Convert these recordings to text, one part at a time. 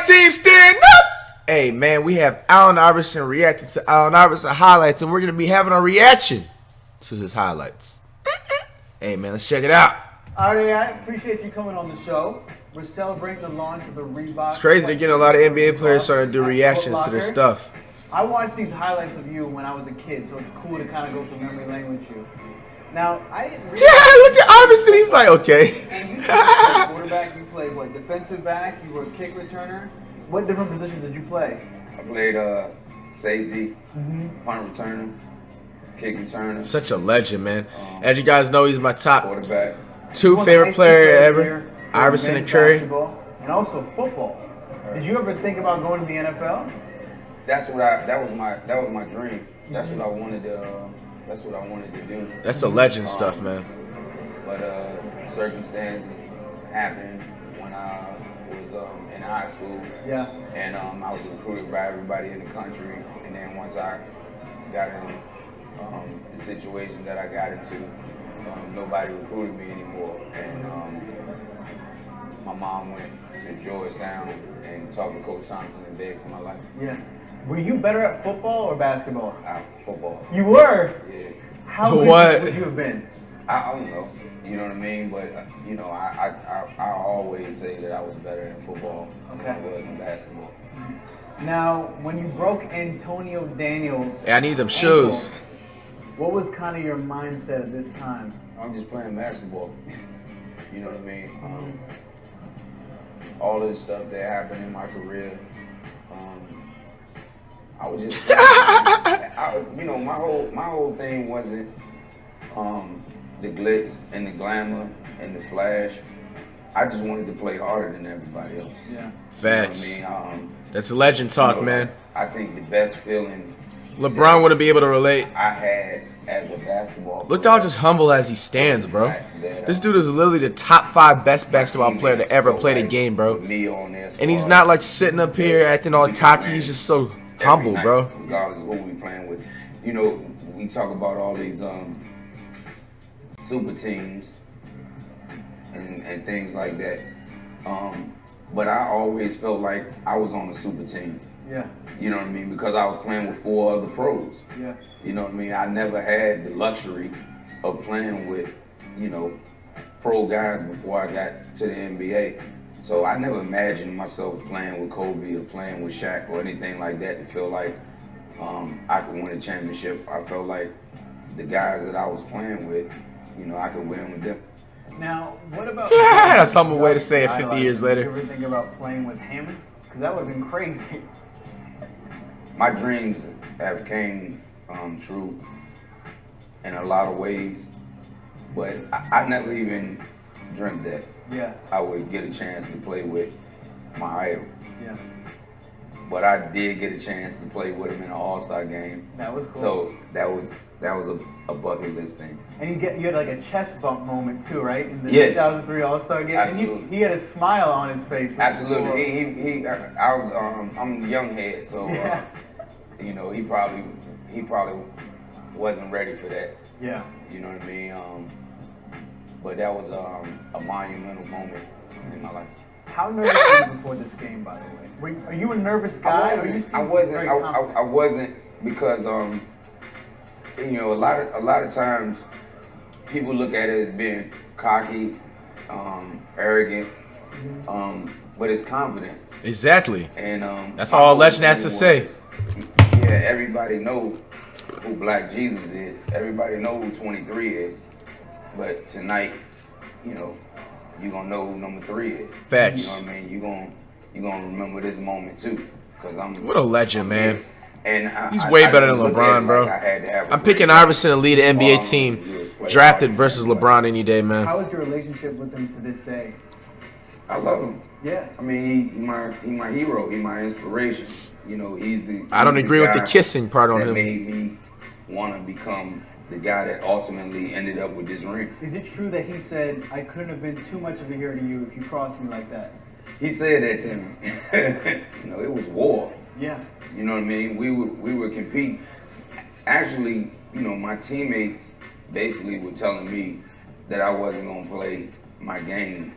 team, stand up! Hey, man, we have Allen Iverson reacting to Allen Iverson highlights, and we're going to be having a reaction to his highlights. Hey, man, let's check it out. Artie, I appreciate you coming on the show. We're celebrating the launch of the Reebok. It's crazy to get a lot of NBA players starting to do reactions to their stuff. I watched these highlights of you when I was a kid, so it's cool to kind of go through memory lane with you. Now, I didn't really... Yeah, look at Iverson. He's like, okay. And you played quarterback, you played what, defensive back, you were a kick returner. What different positions did you play? I played safety, punt returner, kick returner. Such a legend, man. As you guys know, he's my top quarterback. Two favorite player ever, Iverson and Curry. And also football. Did you ever think about going to the NFL? That was my dream. That's what I wanted to. That's what I wanted to do. That's a legend stuff, man. But circumstances happened when I was in high school. Yeah. And I was recruited by everybody in the country. And then once I got in the situation that I got into, nobody recruited me anymore. And my mom went to Georgetown and talked to Coach Thompson and begged for my life. Yeah. Were you better at football or basketball? Football. You were? Yeah. How good would you have been? I don't know. You know what I mean? But, you know, I always say that I was better in football than I was in basketball. Now, when you broke Antonio Daniels' I need them shoes. What was kind of your mindset at this time? I'm just playing basketball. You know what I mean? All of the stuff that happened in my career, I was just, you know, my whole thing wasn't the glitz and the glamour and the flash. I just wanted to play harder than everybody else. Yeah. Facts. You know what I mean? That's legend talk, you know, man. I think the best feeling LeBron wouldn't be able to relate. I had as a basketball player. Look how just humble as he stands, bro. This dude is literally the top 5 best basketball player to ever play the game, bro. And he's not like sitting up here acting all cocky. He's just so humble, bro. Regardless of who we playing with. You know, we talk about all these super teams and things like that. But I always felt like I was on a super team. Yeah. You know what I mean? Because I was playing with 4 other pros. Yeah. You know what I mean? I never had the luxury of playing with, you know, pro guys before I got to the NBA. So I never imagined myself playing with Kobe or playing with Shaq or anything like that to feel like I could win a championship. I felt like the guys that I was playing with, you know, I could win with them. Now, what about... Yeah, that's a humble way to say it 50 years later. Did you ever think about playing with Hammond? Because that would have been crazy. My dreams have came true in a lot of ways, but I never even dreamt that I would get a chance to play with my idol. Yeah. But I did get a chance to play with him in an All-Star game. That was cool. So that was a bucket list thing. And you had like a chest bump moment too, right? In the 2003 All-Star game. Absolutely. And he had a smile on his face. Absolutely. I'm a young head, so you know, he probably wasn't ready for that. Yeah. You know what I mean? But that was a monumental moment in my life. How nervous were you before this game, by the way? Are you a nervous guy? I wasn't because you know, a lot of times people look at it as being cocky, arrogant, but it's confidence. Exactly. And that's all a legend has to say. Yeah, everybody know who Black Jesus is. Everybody know who 23 is. But tonight, you know, you're gonna know who number 3 is. Facts. You know what I mean? You're gonna remember this moment too. What a legend, man. And he's way better than LeBron, bro. I'm picking Iverson to lead the NBA team, drafted versus LeBron any day, man. How is your relationship with him to this day? I love him. Yeah. I mean, he's my hero. He's my inspiration. You know, he's the. I don't agree with the kissing part on him. That made me want to become the guy that ultimately ended up with this ring. Is it true that he said, "I couldn't have been too much of a hero to you if you crossed me like that"? He said that to me. You know, it was war. Yeah. You know what I mean? We were competing. Actually, you know, my teammates basically were telling me that I wasn't gonna play my game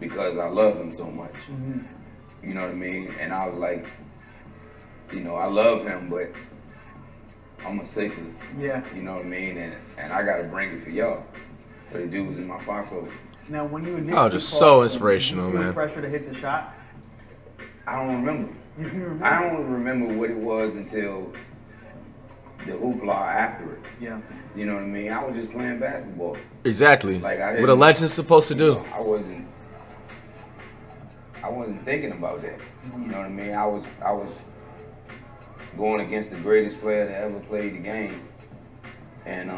because I loved him so much. You know what I mean? And I was like, you know, I love him, but I'm a 60. Yeah. You know what I mean? And I gotta bring it for y'all, for the dudes in my foxhole. Now, when you initially Oh, just so inspirational, did you feel man. pressure to hit the shot? I don't remember. You can remember? I don't remember what it was until the hoopla after it. Yeah. You know what I mean? I was just playing basketball. Exactly. Like I What didn't, a legend's supposed to you do. know, I wasn't thinking about that. You know what I mean? I was going against the greatest player that ever played the game. And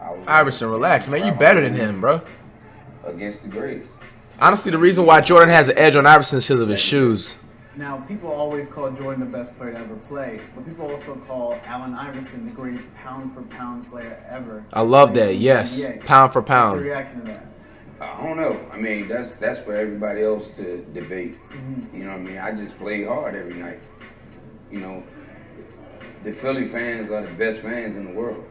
I was Iverson, relax, man. You better than him, bro. Against the greatest. Honestly, the reason why Jordan has an edge on Iverson is because of his shoes. Now, people always call Jordan the best player to ever play, but people also call Allen Iverson the greatest pound-for-pound player ever. I love that. Yes, NBA. pound for What's your pound. reaction to that? I don't know. I mean, that's for everybody else to debate. You know what I mean? I just play hard every night. You know, the Philly fans are the best fans in the world.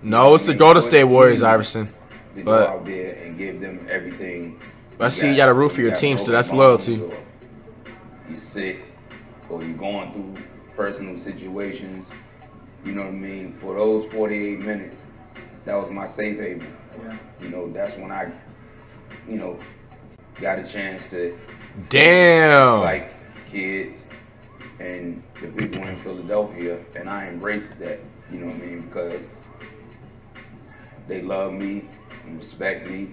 No, it's the Golden State Warriors, Iverson. To go But out there and give them everything. I see you got to root for your team, so that's loyalty. You're sick, or you're going through personal situations. You know what I mean? For those 48 minutes, that was my safe haven. Yeah. You know, that's when I, you know, got a chance to Damn. like kids and the people in Philadelphia, and I embraced that. You know what I mean? Because they love me and respect me,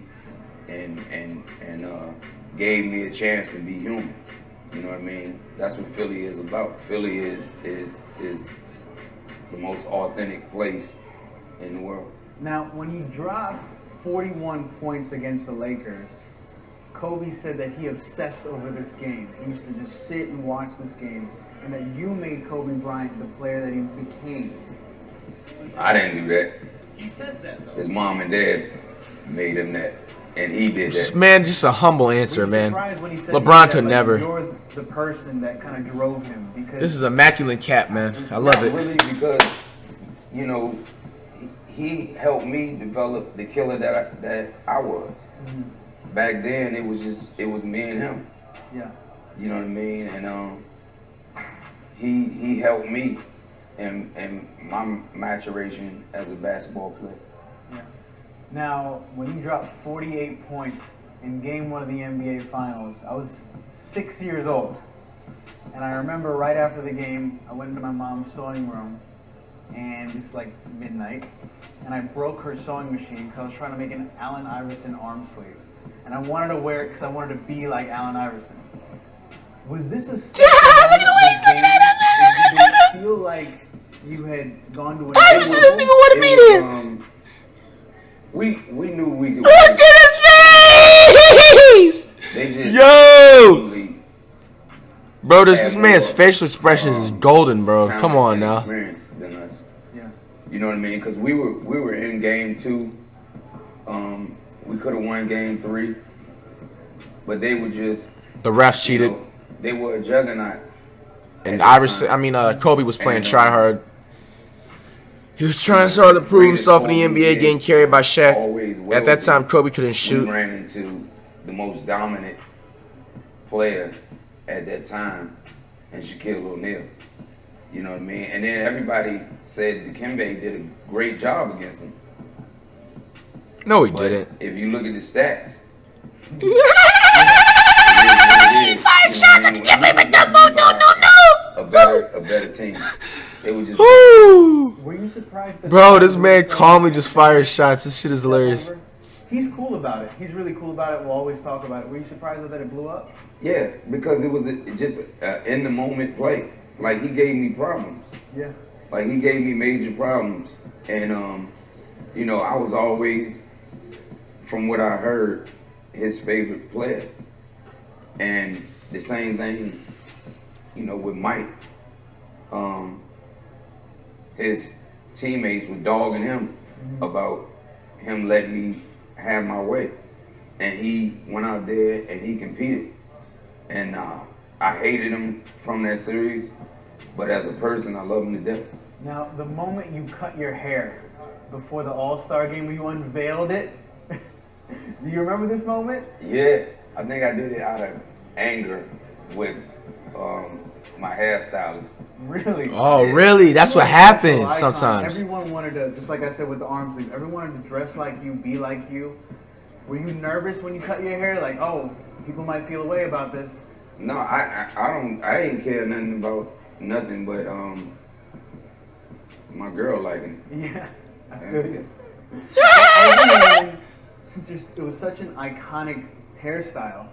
and gave me a chance to be human. You know what I mean? That's what Philly is about. Philly is the most authentic place in the world. Now, when you dropped 41 points against the Lakers, Kobe said that he obsessed over this game. He used to just sit and watch this game, and that you made Kobe Bryant the player that he became. I didn't do that. He says that, though. His mom and dad made him that, and he did that. Man, just a humble answer, Were you man. surprised when he said LeBron that, could like, never. You're the person that kind of drove him because This is immaculate cap, man. I love Not it. really, because you know he helped me develop the killer that I was. Back then, it was me and him. Yeah. You know what I mean? And he helped me and my maturation as a basketball player. Yeah. Now, when you dropped 48 points in Game 1 of the NBA Finals, I was 6 years old. And I remember right after the game, I went into my mom's sewing room, and it's like midnight, and I broke her sewing machine because I was trying to make an Allen Iverson arm sleeve. And I wanted to wear it because I wanted to be like Allen Iverson. Was this a special moment in the game? Did it feel like you had gone to an Iverson doesn't even want to be there. We knew we could. Look at his face! They just Yo! Bro, this man's facial expressions is golden, bro. Come on now. Experience than us. Yeah. You know what I mean? Because we were in game 2. We could have won game 3, but they were just. The refs cheated. You know, they were a juggernaut. And Kobe was playing try hard. He was trying so hard to prove himself in the NBA, getting carried by Shaq. At that time, Kobe couldn't shoot. We ran into the most dominant player at that time, and Shaquille O'Neal. You know what I mean? And then everybody said Dikembe did a great job against him. No, he But didn't. if you look at the stats, He fired shots at Dikembe, but no. a better team. It was just. Woo! Were you surprised that Bro, this man calmly just fires shots. This shit is hilarious. He's cool about it. He's really cool about it. We'll always talk about it. Were you surprised that it blew up? Yeah, because it was just in the moment play. Like, he gave me problems. Yeah. Like, he gave me major problems. And, you know, I was always, from what I heard, his favorite player. And the same thing, you know, with Mike. His teammates were dogging him about him letting me have my way. And he went out there and he competed. And I hated him from that series, but as a person, I love him to death. Now, the moment you cut your hair before the All-Star game, when you unveiled it, do you remember this moment? Yeah, I think I did it out of anger with my hairstylist. Really? Oh, really? That's what happens sometimes. Everyone wanted to, just like I said with the arm sleeve, everyone wanted to dress like you, be like you. Were you nervous when you cut your hair? Like, oh, people might feel a way about this. No, I ain't care nothing about nothing but my girl liking it. Yeah, I feel you. Everyone, since it was such an iconic hairstyle,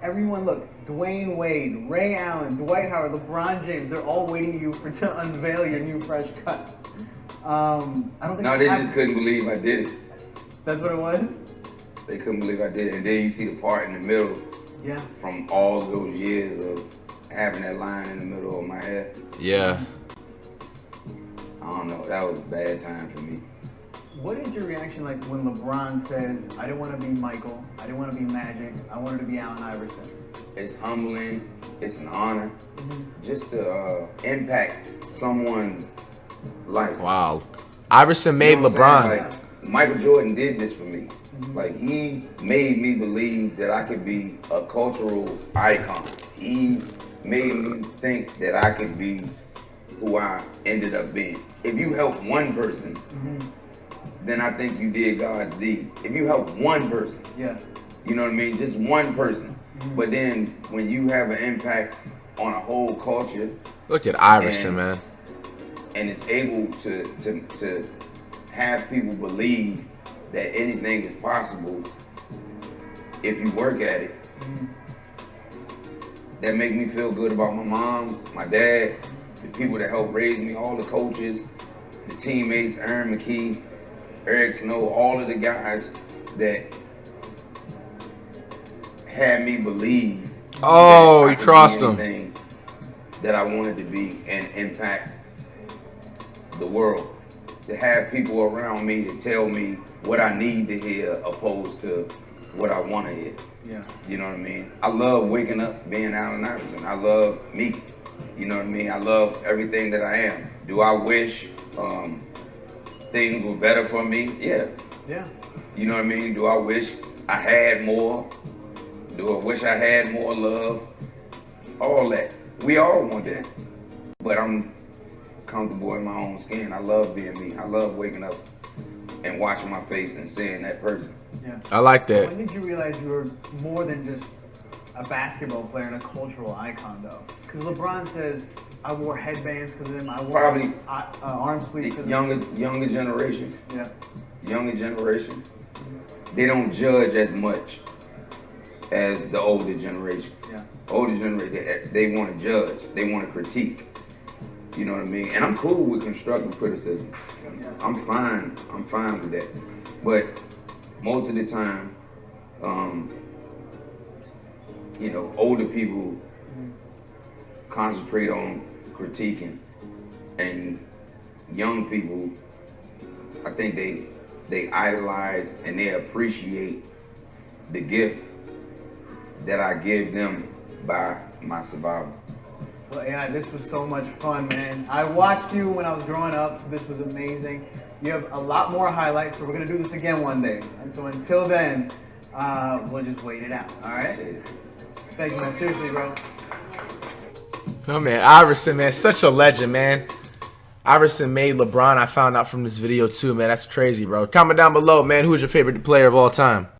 everyone, look, Dwayne Wade, Ray Allen, Dwight Howard, LeBron James, they're all waiting you to unveil your new fresh cut. I don't think No, they just couldn't believe I did it. That's what it was? They couldn't believe I did it. And then you see the part in the middle. Yeah. From all those years of having that line in the middle of my hair. Yeah. I don't know. That was a bad time for me. What is your reaction like when LeBron says, I didn't want to be Michael, I didn't want to be Magic, I wanted to be Allen Iverson? It's humbling. It's an honor just to impact someone's life. Wow. Iverson made You know what I'm saying? LeBron. Like, Michael Jordan did this for me. Like, he made me believe that I could be a cultural icon. He made me think that I could be who I ended up being. If you help one person, then I think you did God's deed. If you help one person, Yeah. you know what I mean? Just one person. But then when you have an impact on a whole culture, Look at Iverson, man. and it's able to have people believe that anything is possible if you work at it. That make me feel good about my mom, my dad, the people that helped raise me, all the coaches, the teammates, Aaron McKee, Eric Snow, all of the guys that had me believe Oh, that I you could crossed be him. anything that I wanted to be and impact the world. To have people around me to tell me what I need to hear opposed to what I want to hear. Yeah. You know what I mean? I love waking up being Allen Iverson. I love me. You know what I mean? I love everything that I am. Do I wish things were better for me? Yeah. Yeah. You know what I mean? Do I wish I had more? Do I wish I had more love? All that. We all want that. But I'm comfortable in my own skin. I love being me. I love waking up and watching my face and seeing that person. Yeah. I like that. When did you realize you were more than just a basketball player and a cultural icon, though? Because LeBron says, I wore headbands because of him. I wore Probably arm sleeves The because of him. younger generation. Yeah. Younger generation. They don't judge as much as the older generation. Yeah. Older generation, they want to judge. They want to critique. You know what I mean? And I'm cool with constructive criticism. I'm fine with that. But most of the time, you know, older people concentrate on critiquing, and young people, I think they idolize and they appreciate the gift that I give them by my survival. Well, yeah, this was so much fun, man. I watched you when I was growing up, so this was amazing. You have a lot more highlights, so we're going to do this again one day. And so until then, we'll just wait it out, all right? Thank you, man. Seriously, bro. Oh, man. Iverson, man. Such a legend, man. Iverson made LeBron. I found out from this video, too, man. That's crazy, bro. Comment down below, man. Who's your favorite player of all time?